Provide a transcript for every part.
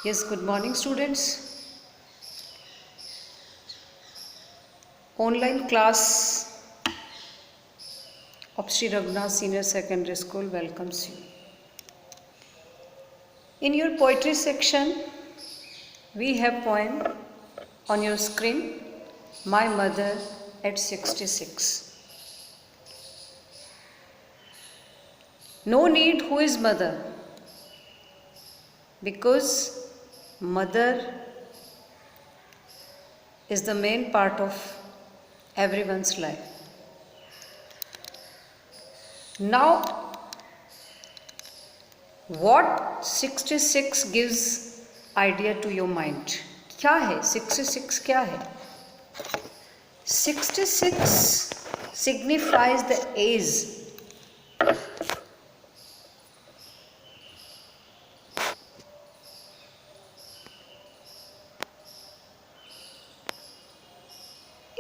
Yes, good morning, students. Online class of Sri Raghunath Senior Secondary School welcomes you. In your poetry section, we have poem on your screen, My Mother at 66. No need who is mother, because mother is the main part of everyone's life. Now, what 66 gives idea to your mind? क्या है 66 क्या है? 66 signifies the age.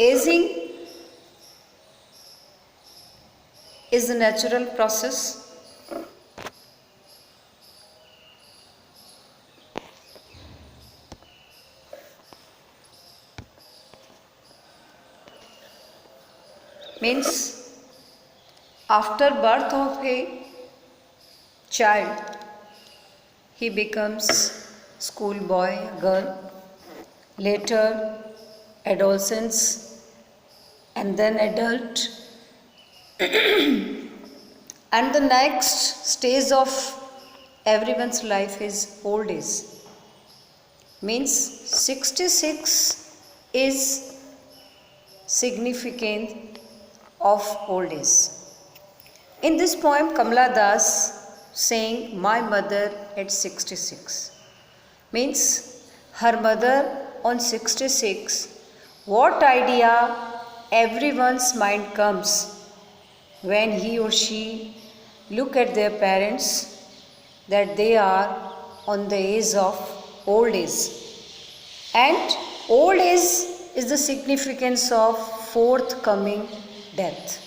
Aging is a natural process. Means after birth of a child, he becomes schoolboy, girl, later adolescence, and then adult. And the next stage of everyone's life is old age. Means 66 is significant of old age. In this poem, Kamala Das saying, My mother at 66. Means her mother on 66. What idea everyone's mind comes when he or she look at their parents that they are on the age of old age. And old age is the significance of forthcoming death.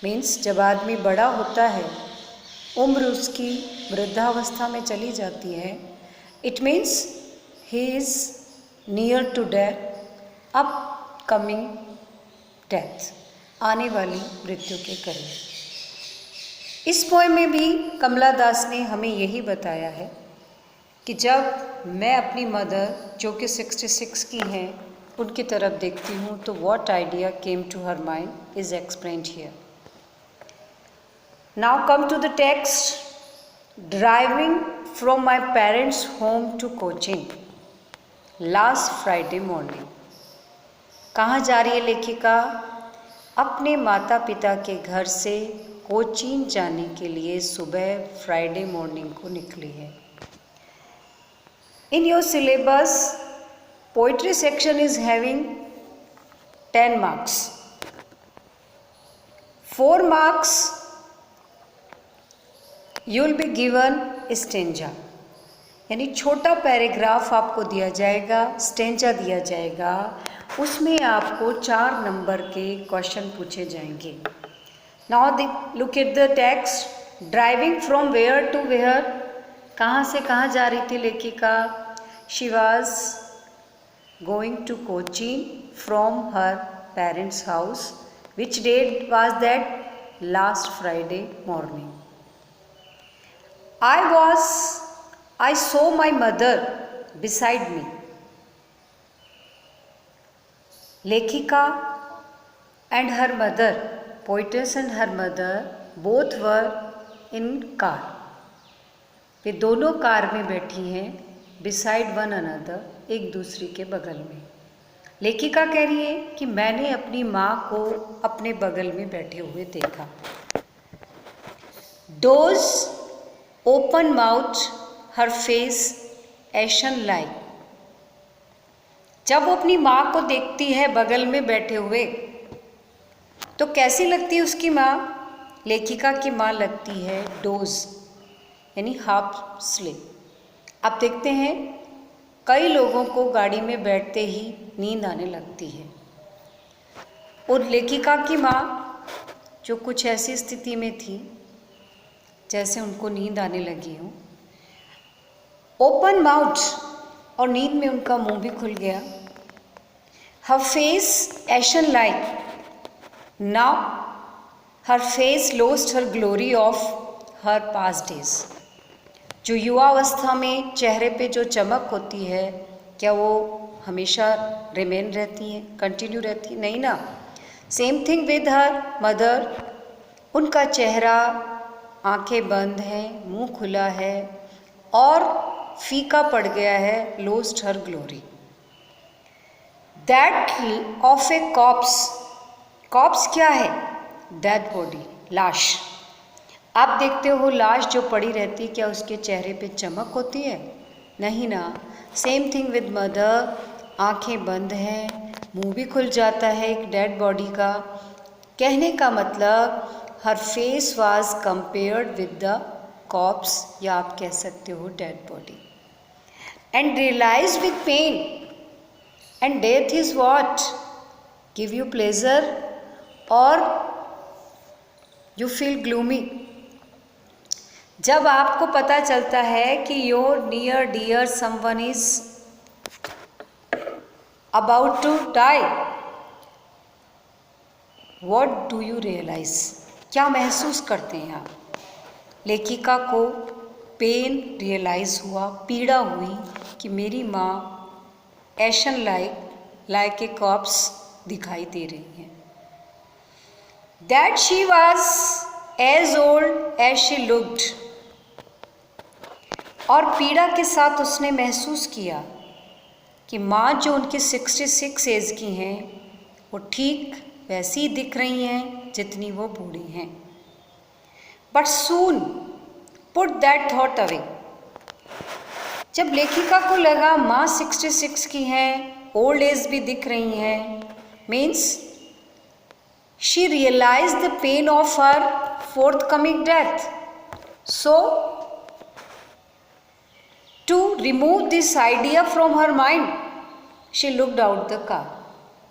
Means जब आदमी बड़ा होता है, उम्र उसकी वृद्धावस्था में चली जाती है, it means he is near to death, upcoming death, आने वाली मृत्यु के करीब। इस पोएम में भी कमला दास ने हमें यही बताया है कि जब मैं अपनी मदर जो कि 66 की हैं उनकी तरफ देखती हूँ तो what idea came to her mind is explained here. Now come to the text. Driving from my parents' home to Cochin last Friday morning. कहाँ जा रही है लेखिका? अपने माता पिता के घर से कोचीन जाने के लिए सुबह फ्राइडे मॉर्निंग को निकली है. In your syllabus, poetry section is having 10 marks. 4 marks you will be given stanza. यानी छोटा पैराग्राफ आपको दिया जाएगा, स्टेंजा दिया जाएगा, उसमें आपको 4 नंबर के क्वेश्चन पूछे जाएंगे. Now look at the text. Driving from where to where, कहाँ से कहाँ जा रही थी लेखिका? She was going to Cochin from her parents house. Which date was that? Last Friday morning. I saw my mother beside me. Lekhika and her mother, poetess and her mother, both were in car. वे दोनों car में बैठी हैं, beside one another, एक दूसरी के बगल में. लेखिका कह रही है कि मैंने अपनी माँ को अपने बगल में बैठे हुए देखा. Doze, open mouth, her face ashen like. जब वो अपनी माँ को देखती है बगल में बैठे हुए तो कैसी लगती है उसकी माँ? लेखिका की माँ लगती है डोज, यानी हाफ स्लीप. आप देखते हैं कई लोगों को गाड़ी में बैठते ही नींद आने लगती है, और लेखिका की माँ जो कुछ ऐसी स्थिति में थी जैसे उनको नींद आने लगी हो, ओपन माउथ, और नींद में उनका मुंह भी खुल गया। हर फेस एशन like, now her face lost her glory of her past days. जो युवावस्था में चेहरे पे जो चमक होती है, क्या वो हमेशा रिमेन रहती है, कंटिन्यू रहती है? नहीं ना। Same thing with her mother, उनका चेहरा, आंखें बंद हैं, मुंह खुला है और फीका पड़ गया है, lost her glory. That of a corpse, corpse क्या है? डेड बॉडी, लाश। आप देखते हो लाश जो पड़ी रहती, क्या उसके चेहरे पे चमक होती है? नहीं ना। सेम थिंग विद मदर, आंखें बंद हैं, मुंह भी खुल जाता है एक डेड बॉडी का। कहने का मतलब her face was compared with the corpse, या आप कह सकते हो dead body. And realise with pain, and death is what? Give you pleasure और यू फील ग्लूमी। जब आपको पता चलता है कि your near dear someone is about to die, what do you realise? क्या महसूस करते हैं आप? लेखिका को पेन रियलाइज हुआ, पीड़ा हुई कि मेरी माँ एशन लाइक ए कॉप्स दिखाई दे रही हैं। That she was as old as she looked, और पीड़ा के साथ उसने महसूस किया कि माँ जो उनकी 66 एज की हैं, वो ठीक वैसी ही दिख रही हैं जितनी वो बूढ़ी हैं। But soon put that thought away, जब लेखिका को लगा माँ 66 की हैं, ओल्ड एज भी दिख रही हैं, means she realise the pain of her forthcoming death. So to remove this idea from her mind, she looked out the car.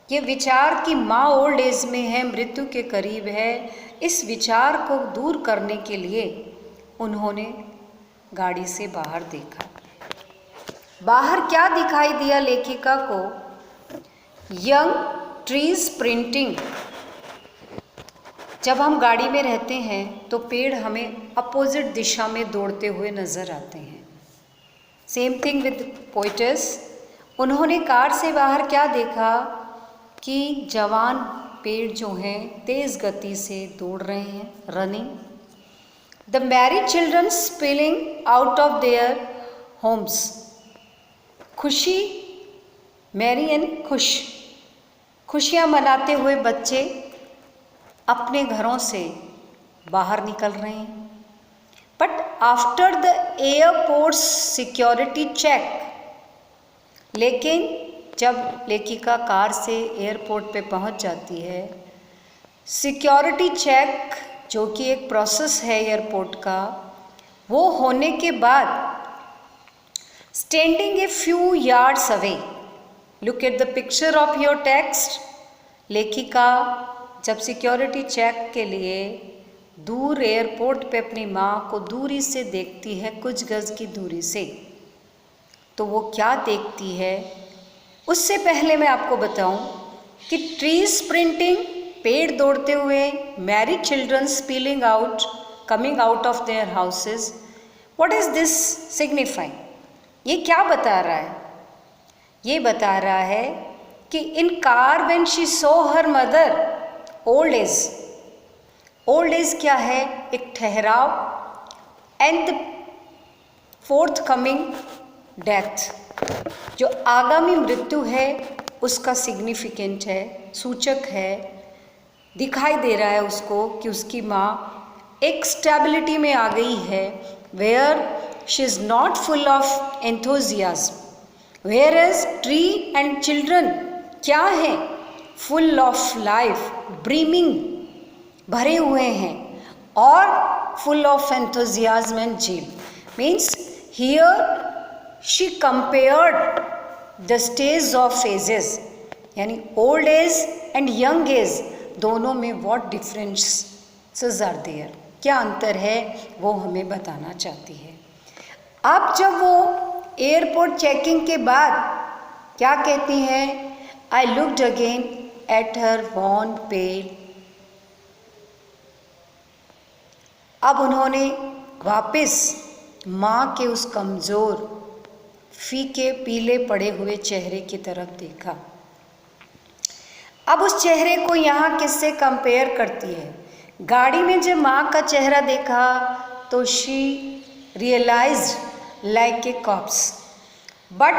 ये विचार कि माँ ओल्ड एज में है, मृत्यु के करीब है, इस विचार को दूर करने के लिए उन्होंने गाड़ी से बाहर देखा। बाहर क्या दिखाई दिया लेखिका को? Young trees printing. जब हम गाड़ी में रहते हैं तो पेड़ हमें अपोजिट दिशा में दौड़ते हुए नजर आते हैं। सेम थिंग विद पोइटस, उन्होंने कार से बाहर क्या देखा कि जवान पेड़ जो हैं तेज़ गति से दौड़ रहे हैं, running. The married children spilling out of their homes, खुशी, मैरी यानी खुश, खुशियाँ मनाते हुए बच्चे अपने घरों से बाहर निकल रहे हैं। But after the airport security check, लेकिन जब लेखिका कार से एयरपोर्ट पे पहुंच जाती है, सिक्योरिटी चेक जो कि एक प्रोसेस है एयरपोर्ट का, वो होने के बाद standing a few yards away, look at the picture of your text. लेखिका जब सिक्योरिटी चेक के लिए दूर एयरपोर्ट पे अपनी माँ को दूरी से देखती है, कुछ गज की दूरी से, तो वो क्या देखती है? उससे पहले मैं आपको बताऊं कि ट्रीज प्रिंटिंग, पेड़ दौड़ते हुए, married children spilling out, coming out of their houses, what is this signifying? ये क्या बता रहा है? ये बता रहा है कि इन car when she saw her mother old age, old as क्या है? एक ठहराव, and the fourth coming death, जो आगामी मृत्यु है उसका सिग्निफिकेंट है, सूचक है, दिखाई दे रहा है उसको कि उसकी माँ एक स्टेबिलिटी में आ गई है, where she is not full of enthusiasm, whereas tree and children क्या है? फुल ऑफ लाइफ, ब्रीमिंग, भरे हुए हैं, और full of enthusiasm and zeal. Means here she compared the stage of ages, यानी old age and young age, दोनों में what differences are there, क्या अंतर है वो हमें बताना चाहती है। अब जब वो एयरपोर्ट चेकिंग के बाद क्या कहती हैं? I looked again at her worn pale. अब उन्होंने वापस माँ के उस कमज़ोर, फीके पीले पड़े हुए चेहरे की तरफ देखा। अब उस चेहरे को यहाँ किससे कंपेयर करती है? गाड़ी में जब माँ का चेहरा देखा तो she realised like a corpse, but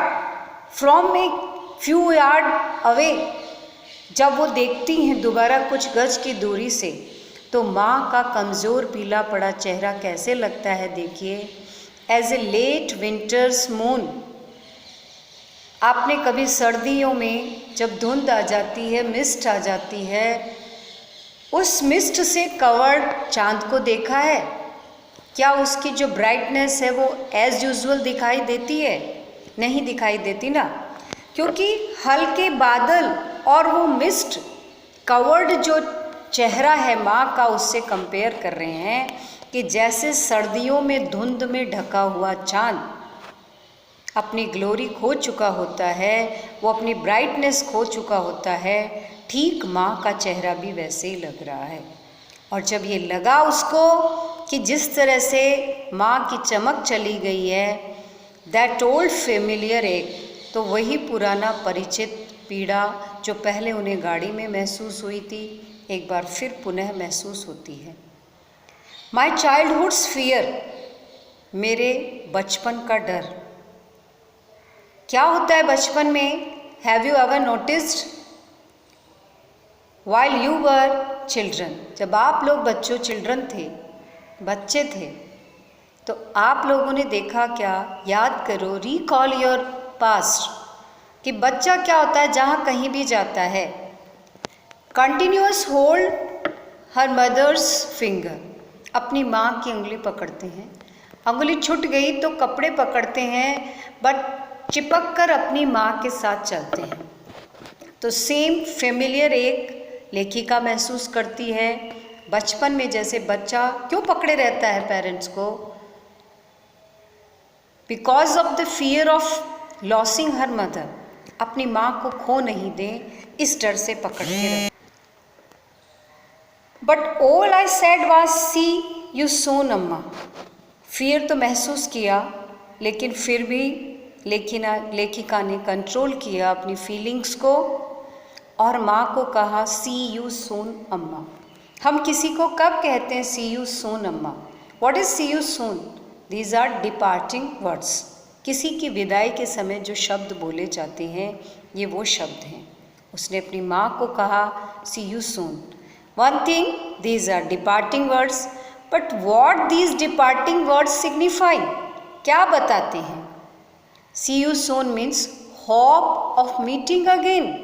from a few yard away, जब वो देखती हैं दोबारा कुछ गज की दूरी से, तो माँ का कमज़ोर पीला पड़ा चेहरा कैसे लगता है देखिए, as a late winter's moon. आपने कभी सर्दियों में जब धुंध आ जाती है, मिस्ट आ जाती है, उस मिस्ट से कवर्ड चांद को देखा है? क्या उसकी जो ब्राइटनेस है वो एज यूजुअल दिखाई देती है? नहीं दिखाई देती ना, क्योंकि हल्के बादल और वो मिस्ट कवर्ड जो चेहरा है माँ का, उससे कंपेयर कर रहे हैं कि जैसे सर्दियों में धुंध में ढका हुआ चांद अपनी ग्लोरी खो चुका होता है, वो अपनी ब्राइटनेस खो चुका होता है, ठीक माँ का चेहरा भी वैसे ही लग रहा है। और जब ये लगा उसको कि जिस तरह से माँ की चमक चली गई है, दैट ओल्ड फेमिलियर एक, तो वही पुराना परिचित पीड़ा जो पहले उन्हें गाड़ी में महसूस हुई थी, एक बार फिर पुनः महसूस होती है। माई चाइल्डहुड्स फियर, मेरे बचपन का डर। क्या होता है बचपन में? Have you ever noticed while you were children, जब आप लोग चिल्ड्रन थे, बच्चे थे, तो आप लोगों ने देखा क्या? याद करो, रिकॉल योर पास्ट, कि बच्चा क्या होता है जहाँ कहीं भी जाता है, continuous hold her mother's finger, अपनी माँ की उंगली पकड़ते हैं, उंगली छूट गई तो कपड़े पकड़ते हैं, बट चिपक कर अपनी माँ के साथ चलते हैं। तो सेम फेमिलियर एक लेखिका महसूस करती है बचपन में, जैसे बच्चा क्यों पकड़े रहता है पेरेंट्स को? Because of the fear of losing her mother, अपनी माँ को खो नहीं दें, इस डर से पकड़ के रहे। But all I said was see you soon Amma, fear तो महसूस किया, लेकिन फिर भी लेखिका ने कंट्रोल किया अपनी फीलिंग्स को और माँ को कहा सी यू सून अम्मा। हम किसी को कब कहते हैं see you soon Amma? What is see you soon? These are departing words. किसी की विदाई के समय जो शब्द बोले जाते हैं, ये वो शब्द हैं। उसने अपनी माँ को कहा see you soon. One thing, these are departing words, but what these departing words signify, क्या बताते हैं? See you soon means hope of meeting again.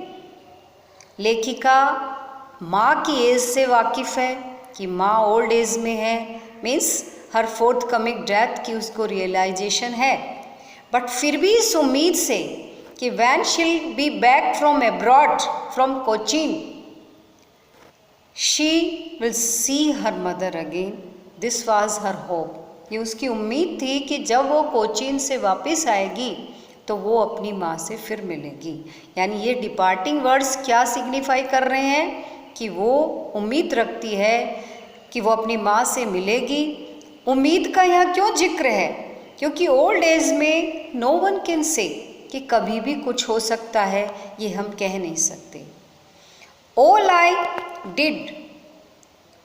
लेखिका माँ की एज से वाकिफ़ है कि माँ ओल्ड एज में है, मीन्स हर फोर्थ कमिंग डेथ की उसको रियलाइजेशन है, बट फिर भी इस उम्मीद से कि when she'll be back from abroad, from Cochin, she will see her mother again, this was her hope. ये उसकी उम्मीद थी कि जब वो कोचीन से वापस आएगी तो वो अपनी माँ से फिर मिलेगी। यानी ये डिपार्टिंग वर्ड्स क्या सिग्निफाई कर रहे हैं कि वो उम्मीद रखती है कि वो अपनी माँ से मिलेगी। उम्मीद का यहाँ क्यों जिक्र है? क्योंकि ओल्ड एज में नो वन कैन से, कि कभी भी कुछ हो सकता है, ये हम कह नहीं सकते। ऑल आई डिड,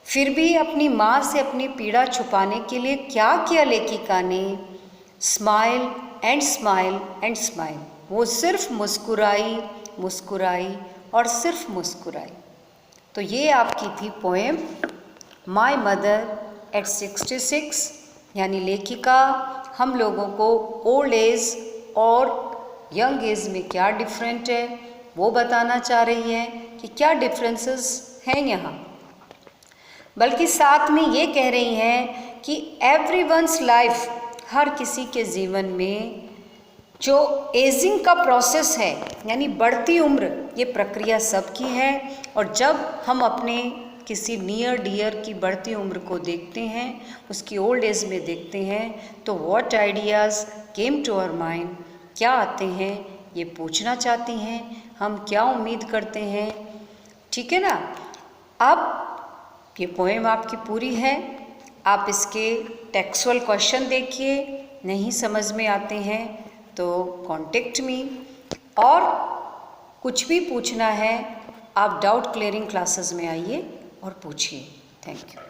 फिर भी अपनी माँ से अपनी पीड़ा छुपाने के लिए क्या किया लेखिका ने? Smile and smile and smile, वो सिर्फ मुस्कुराई, मुस्कुराई और सिर्फ मुस्कुराई। तो ये आपकी थी पोएम माय मदर एट 66। यानी लेखिका हम लोगों को ओल्ड एज और यंग एज में क्या डिफरेंट है वो बताना चाह रही हैं कि क्या डिफरेंसेस हैं यहाँ, बल्कि साथ में ये कह रही हैं कि एवरीवन्स लाइफ, हर किसी के जीवन में जो एजिंग का प्रोसेस है, यानी बढ़ती उम्र, ये प्रक्रिया सबकी है। और जब हम अपने किसी नियर डियर की बढ़ती उम्र को देखते हैं, उसकी ओल्ड एज में देखते हैं, तो what ideas came to our mind, क्या आते हैं ये पूछना चाहती हैं, हम क्या उम्मीद करते हैं। ठीक है ना। अब ये पोएम आपकी पूरी है। आप इसके टेक्सुअल क्वेश्चन देखिए, नहीं समझ में आते हैं तो कॉन्टेक्ट मी, और कुछ भी पूछना है आप डाउट क्लियरिंग क्लासेस में आइए और पूछिए। Thank you.